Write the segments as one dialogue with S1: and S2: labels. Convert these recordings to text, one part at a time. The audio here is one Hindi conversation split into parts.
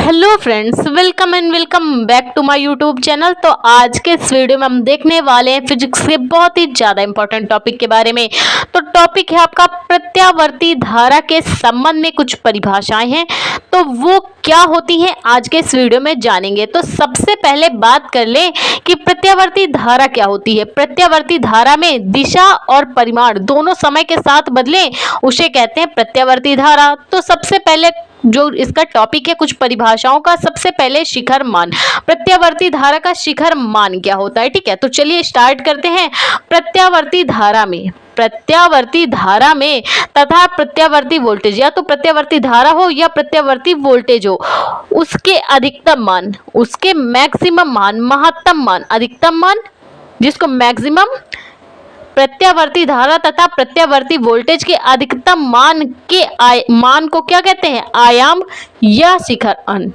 S1: Hello friends, welcome and welcome back to my YouTube channel. तो आज के इस वीडियो में हम देखने वाले हैं फिजिक्स के बहुत ही ज़्यादा इंपॉर्टेंट टॉपिक के बारे में। तो टॉपिक है आपका प्रत्यावर्ती धारा के संबंध में कुछ परिभाषाएं हैं, तो वो क्या होती हैं आज के इस वीडियो में जानेंगे। तो सबसे पहले बात कर लें कि प्रत्यावर्ती धारा क्या होती है। प्रत्यावर्ती धारा में दिशा और परिमाण दोनों समय के साथ बदलें, उसे कहते हैं प्रत्यावर्ती धारा। तो सबसे पहले जो इसका टॉपिक है, कुछ परिभाषाओं का। सबसे पहले शिखर मान। प्रत्यावर्ती धारा का शिखर मान क्या होता है, ठीक है। तो चलिए स्टार्ट करते हैं। प्रत्यावर्ती धारा में तथा प्रत्यावर्ती वोल्टेज, या तो प्रत्यावर्ती धारा हो या प्रत्यावर्ती वोल्टेज हो, उसके अधिकतम मान, उसके मैक्सिमम मान, महत्तम मान, अधिकतम मान जिसको मैक्सिमम, प्रत्यावर्ती धारा तथा प्रत्यावर्ती वोल्टेज के अधिकतम मान के मान को क्या कहते हैं, आयाम या शिखर मान।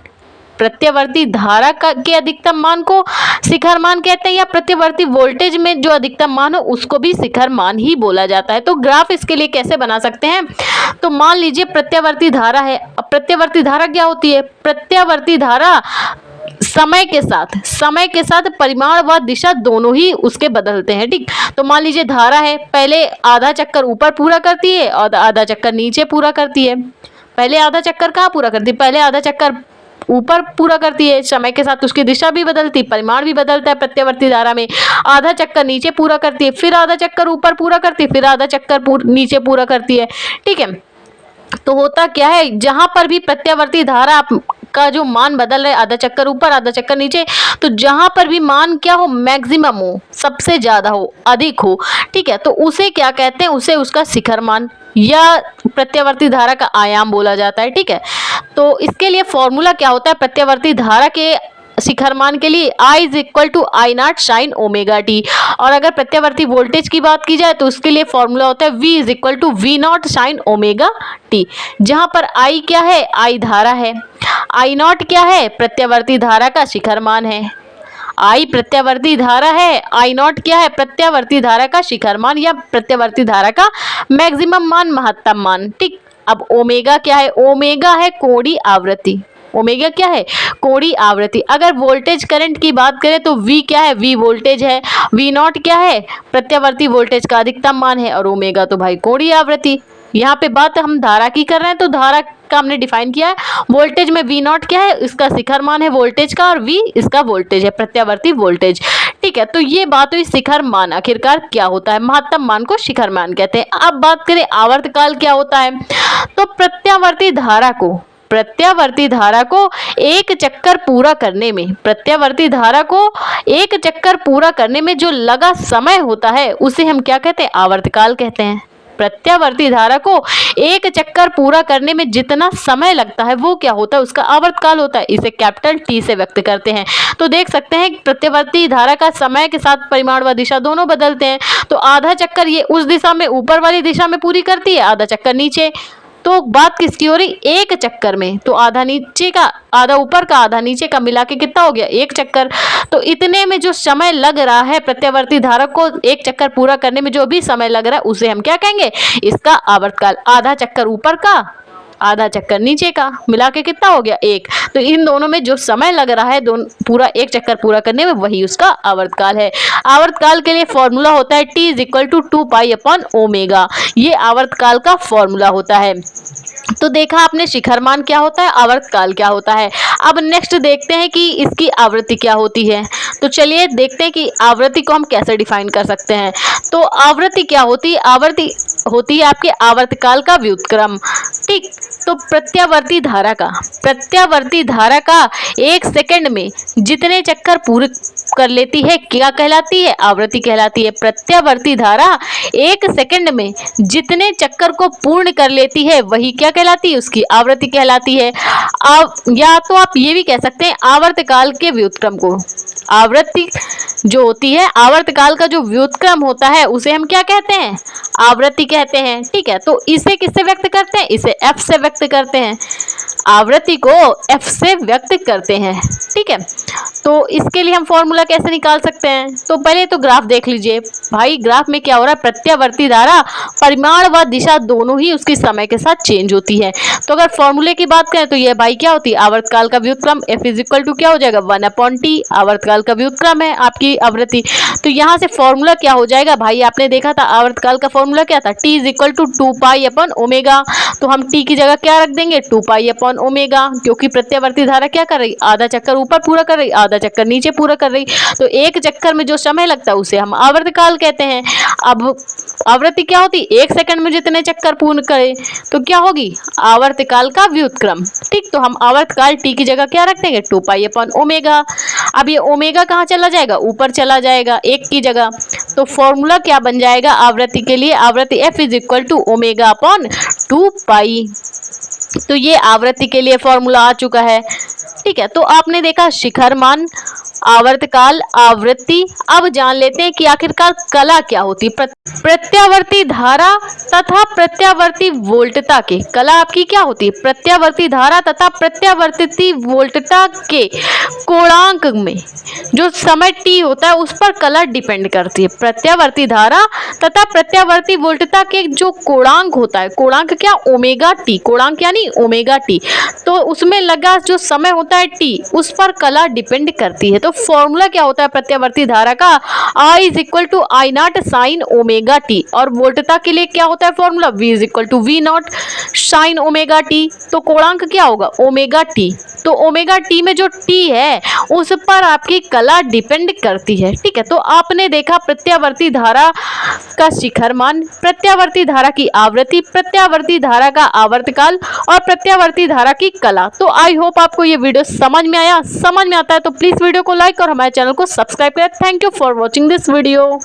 S1: प्रत्यावर्ती धारा के अधिकतम मान को शिखर मान कहते हैं, या प्रत्यावर्ती वोल्टेज में जो अधिकतम मान हो उसको भी शिखर मान ही बोला जाता है। तो ग्राफ इसके लिए कैसे बना सकते हैं, तो मान लीजिए प्रत्यावर्ती धारा है। अब प्रत्यावर्ती धारा क्या होती है, प्रत्यावर्ती धारा समय के साथ परिमाण व दिशा दोनों ही उसके बदलते हैं, ठीक। तो मान लीजिए धारा है, पहले आधा चक्कर ऊपर पूरा करती है और आधा चक्कर नीचे पूरा करती है। पहले आधा चक्कर कहाँ पूरा करती है, पहले आधा चक्कर ऊपर पूरा करती है। समय के साथ उसकी दिशा भी बदलती, परिमाण भी बदलता है। प्रत्यावर्ती धारा में आधा चक्कर नीचे पूरा करती है, फिर आधा चक्कर ऊपर पूरा करती है, फिर आधा चक्कर नीचे पूरा करती है, ठीक है। तो होता क्या है, जहां पर भी प्रत्यावर्ती धारा का जो मान बदल रहे, आधा चक्कर ऊपर आधा चक्कर नीचे, तो जहां पर भी मान क्या हो, मैक्सिमम हो, सबसे ज्यादा हो, अधिक हो, ठीक है, तो उसे क्या कहते हैं, उसे उसका शिखर मान या प्रत्यावर्ती धारा का आयाम बोला जाता है, ठीक है। तो इसके लिए फॉर्मूला क्या होता है प्रत्यावर्ती धारा के शिखर मान के लिए, I is equal to I naught sine omega t. और अगर प्रत्यावर्ती वोल्टेज की बात की जाए तो उसके लिए फॉर्मूला होता है V is equal to V naught sine omega t. जहां पर I क्या है, I धारा है, I नॉट क्या है, प्रत्यावर्ती धारा का शिखर मान है। I प्रत्यावर्ती धारा है, I नॉट क्या है, प्रत्यावर्ती धारा का शिखर मान या प्रत्यावर्ती धारा का मैक्सिमम मान, महत्तम मान, ठीक। अब ओमेगा क्या है, ओमेगा है कोणीय आवृत्ति। ओमेगा क्या है, कोणीय आवृत्ति। अगर वोल्टेज करंट की बात करें तो V क्या है, V वोल्टेज है, V नॉट क्या है, प्रत्यावर्ती वोल्टेज का अधिकतम मान है, और ओमेगा तो भाई कोणीय आवृत्ति। यहाँ पे बात हम धारा की कर रहे हैं, तो धारा का हमने डिफाइन किया है। वोल्टेज में V नॉट क्या है, इसका शिखर मान है वोल्टेज का, और V इसका वोल्टेज है, प्रत्यावर्ती वोल्टेज, ठीक है। तो ये बात हुई शिखर मान आखिरकार क्या होता है, महत्तम मान को शिखर मान कहते हैं। अब बात करें आवर्तकाल क्या होता है, तो प्रत्यावर्ती धारा को एक चक्कर पूरा करने में, प्रत्यावर्ती धारा को एक चक्कर पूरा करने में जो लगा समय होता है उसे हम क्या कहते हैं, आवर्तकाल कहते हैं। प्रत्यावर्ती धारा को एक चक्कर पूरा करने में जितना समय लगता है वो क्या होता है, उसका आवर्तकाल होता है। इसे कैपिटल T से व्यक्त करते हैं। तो देख सकते हैं प्रत्यावर्ती धारा का समय के साथ परिमाण व दिशा दोनों बदलते हैं। तो आधा चक्कर ये उस दिशा में, ऊपर वाली दिशा में पूरी करती है, आधा चक्कर नीचे। तो बात किसकी हो रही, एक चक्कर में, तो आधा नीचे का, आधा ऊपर का, आधा नीचे का मिला के कितना हो गया, एक चक्कर। तो इतने में जो समय लग रहा है प्रत्यावर्ती धारा को एक चक्कर पूरा करने में जो भी समय लग रहा है उसे हम क्या कहेंगे, इसका आवर्तकाल। आधा चक्कर ऊपर का, आधा चक्कर नीचे का, मिला के कितना हो गया, एक। तो इन दोनों में जो समय लग रहा है पूरा एक चक्कर पूरा करने में, वही उसका आवर्तकाल है। आवर्तकाल के लिए फॉर्मूला होता है T is equal to 2 pi upon omega. ये आवर्तकाल का फॉर्मूला होता है। तो देखा आपने शिखर मान क्या होता है, आवर्तकाल क्या होता है। अब नेक्स्ट देखते हैं कि इसकी आवृत्ति क्या होती है। तो चलिए देखते हैं कि आवृत्ति को हम कैसे डिफाइन कर सकते हैं। तो आवृत्ति क्या होती है, आवृत्ति होती है आपके आवर्तकाल का व्युत्क्रम, ठीक। तो प्रत्यावर्ती धारा का एक सेकंड में जितने चक्कर पूरे कर लेती है क्या कहलाती है, आवृत्ति कहलाती है। प्रत्यावर्ती धारा एक सेकंड में जितने चक्कर को पूर्ण कर लेती है वही क्या कहलाती है, उसकी आवृत्ति कहलाती है। या तो आप ये भी कह सकते हैं आवर्तकाल के व्युत्क्रम को, आवृत्ति जो होती है, आवर्तकाल का जो व्युत्क्रम होता है उसे हम क्या कहते हैं, आवृत्ति कहते हैं, ठीक है। तो इसे किससे व्यक्त करते हैं, इसे F से व्यक्त करते हैं। आवृत्ति को f से व्यक्त करते हैं। ठीक है, तो इसके लिए हम फॉर्मूला कैसे निकाल सकते हैं? तो पहले तो ग्राफ देख लीजिए भाई। ग्राफ में क्या हो रहा है, प्रत्यावर्ती धारा परिमाण व दिशा दोनों ही उसकी समय के साथ चेंज होती है। तो अगर फॉर्मूले की बात करें तो यह भाई क्या होती है, आवर्तकाल का व्युत्क्रम f इज इक्वल टू क्या हो जाएगा 1/t। आवर्तकाल का व्युत्क्रम है आपकी आवृत्ति। तो यहाँ से फॉर्मूला क्या हो जाएगा भाई, आपने देखा था आवर्तकाल का फॉर्मूला क्या था, t इज इक्वल टू 2π/ω। तो हम t की जगह क्या रख देंगे 2π/ω, क्योंकि प्रत्यावर्ती धारा क्या कर रही, आधा चक्कर ऊपर पूरा कर रही, आधा चक्कर नीचे पूरा कर रही। तो एक चक्कर में जो समय लगता है उसे हम आवर्तकाल कहते हैं। अब आवृत्ति क्या होती, 1 सेकंड में जितने चक्कर पूर्ण करे तो क्या होगी, आवर्तकाल का व्युत्क्रम। ठीक, तो हम आवर्तकाल t की जगह क्या रख देंगे 2π/ω। अब ये ओमेगा कहाँ चला जाएगा, ऊपर चला जाएगा 1 की जगह। तो फॉर्मूला क्या बन जाएगा आवृत्ति के लिए, आवृत्ति f इज इक्वल टू ω/2π। तो ये आवृत्ति के लिए फॉर्मूला आ चुका है। ठीक है, तो आपने देखा शिखर मान, आवर्तकाल, आवृत्ति। अब जान लेते हैं कि आखिरकार कला क्या होती। प्रत्यावर्ती धारा तथा प्रत्यावर्ती वोल्टता के, कला आपकी क्या होती है, प्रत्यावर्ती धारा तथा प्रत्यावर्ती वोल्टता के कोणांक में जो समय t होता है उस पर कला डिपेंड करती है। प्रत्यावर्ती धारा तथा प्रत्यावर्ती वोल्टता के जो कोणांक होता है, कोणांक क्या, ओमेगा टी, कोणांक यानी ओमेगा टी, तो उसमें लगा जो समय होता है t, उस पर कला डिपेंड करती है। तो फॉर्मूला क्या होता है प्रत्यावर्ती धारा का, I is equal to I0 sine omega t, और वोल्टता के लिए क्या होता है formula, V is equal to V0 sine omega t. तो कोणांक क्या होगा ओमेगा टी। तो ओमेगा टी में जो t है उस पर आपकी कला डिपेंड करती है। ठीक है, तो आपने देखा प्रत्यावर्ती धारा का शिखर मान, प्रत्यावर्ती धारा की आवृत्ति, प्रत्यावर्ती धारा का आवर्तकाल और प्रत्यावर्ती धारा की कला। तो आई होप आपको ये वीडियो समझ में आया। समझ में आता है तो प्लीज वीडियो को लाइक और हमारे चैनल को सब्सक्राइब करें। Thank you for watching this video.